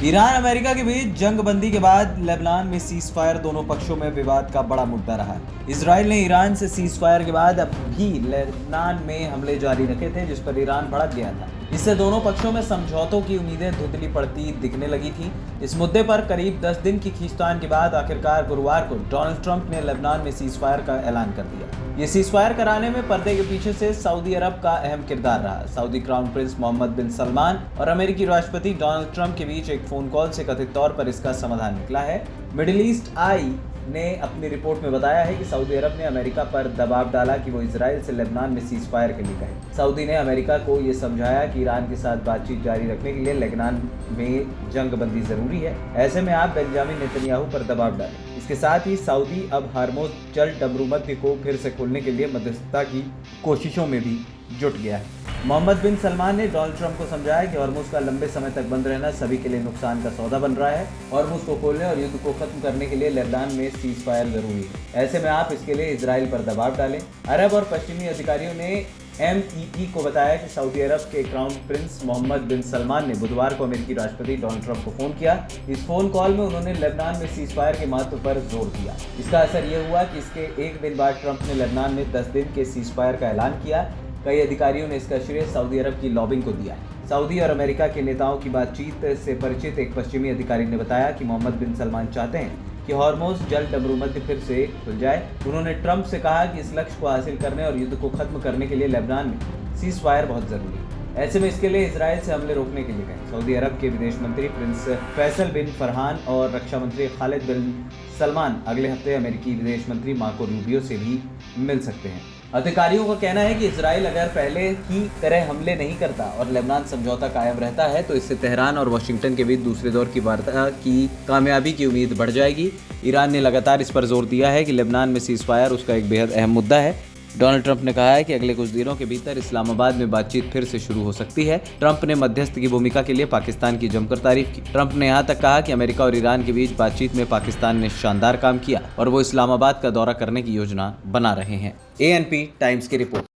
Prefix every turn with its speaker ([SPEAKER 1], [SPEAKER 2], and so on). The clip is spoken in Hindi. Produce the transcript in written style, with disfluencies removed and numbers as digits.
[SPEAKER 1] ईरान अमेरिका के बीच जंगबंदी के बाद लेबनान में सीज फायर दोनों पक्षों में विवाद का बड़ा मुद्दा रहा है। इसराइल ने ईरान से सीज फायर के बाद अब भी लेबनान में हमले जारी रखे थे, जिस पर ईरान भड़क गया था। इससे दोनों पक्षों में समझौतों की उम्मीदें धुंधली पड़ती दिखने लगी थी। इस मुद्दे पर करीब 10 दिन की खींचतान के बाद आखिरकार गुरुवार को डोनाल्ड ट्रंप ने लेबनान में सीज फायर का ऐलान कर दिया। ये सीज फायर कराने में पर्दे के पीछे से सऊदी अरब का अहम किरदार रहा। सऊदी क्राउन प्रिंस मोहम्मद बिन सलमान और अमेरिकी राष्ट्रपति डोनाल्ड ट्रंप के बीच एक फोन कॉल से कथित तौर पर इसका समाधान निकला है। मिडिल ईस्ट आई ने अपनी रिपोर्ट में बताया है कि सऊदी अरब ने अमेरिका पर दबाव डाला कि वो इजराइल से लेबनान में सीज फायर के लिए कहे। सऊदी ने अमेरिका को ये समझाया कि ईरान के साथ बातचीत जारी रखने के लिए लेबनान में जंगबंदी जरूरी है। ऐसे में आप बेंजामिन नेतन्याहू पर दबाव डालें। इसके साथ ही सऊदी अब हार्मोज जल डमरूमध्य को फिर से खोलने के लिए मध्यस्थता की कोशिशों में भी जुट गया है। मोहम्मद बिन सलमान ने डोनाल्ड ट्रंप को समझाया कि हॉर्मुज का लंबे समय तक बंद रहना सभी के लिए नुकसान का सौदा बन रहा है। हॉर्मुज को खोलने और युद्ध को खत्म करने के लिए लेबनान में सीज फायर जरूरी है। ऐसे में आप इसके लिए इजराइल पर दबाव डालें। अरब और पश्चिमी अधिकारियों ने MEE को बताया कि सऊदी अरब के क्राउन प्रिंस मोहम्मद बिन सलमान ने बुधवार को अमेरिकी राष्ट्रपति डोनाल्ड ट्रंप को फोन किया। इस फोन कॉल में उन्होंने लेबनान में सीज फायर के महत्व पर जोर दिया। इसका असर यह हुआ कि इसके एक दिन बाद ट्रंप ने लेबनान में 10 दिन के सीज फायर का ऐलान किया। कई अधिकारियों ने इसका श्रेय सऊदी अरब की लॉबिंग को दिया है। सऊदी और अमेरिका के नेताओं की बातचीत से परिचित एक पश्चिमी अधिकारी ने बताया कि मोहम्मद बिन सलमान चाहते हैं कि हॉर्मुज जल डमरूमध्य फिर से खुल जाए। उन्होंने ट्रंप से कहा कि इस लक्ष्य को हासिल करने और युद्ध को खत्म करने के लिए लेबनान में सीज फायर बहुत जरूरी है। ऐसे में इसके लिए इजराइल से हमले रोकने के लिए कहें। सऊदी अरब के विदेश मंत्री प्रिंस फैसल बिन फरहान और रक्षा मंत्री खालिद बिन सलमान अगले हफ्ते अमेरिकी विदेश मंत्री मार्को रूबियो से भी मिल सकते हैं। अधिकारियों का कहना है कि इजराइल अगर पहले की तरह हमले नहीं करता और लेबनान समझौता कायम रहता है तो इससे तेहरान और वाशिंगटन के बीच दूसरे दौर की वार्ता की कामयाबी की उम्मीद बढ़ जाएगी। ईरान ने लगातार इस पर जोर दिया है कि लेबनान में सीज फायर उसका एक बेहद अहम मुद्दा है। डोनाल्ड ट्रंप ने कहा है कि अगले कुछ दिनों के भीतर इस्लामाबाद में बातचीत फिर से शुरू हो सकती है। ट्रंप ने मध्यस्थ की भूमिका के लिए पाकिस्तान की जमकर तारीफ की। ट्रंप ने यहां तक कहा कि अमेरिका और ईरान के बीच बातचीत में पाकिस्तान ने शानदार काम किया और वो इस्लामाबाद का दौरा करने की योजना बना रहे हैं। ANP टाइम्स की रिपोर्ट।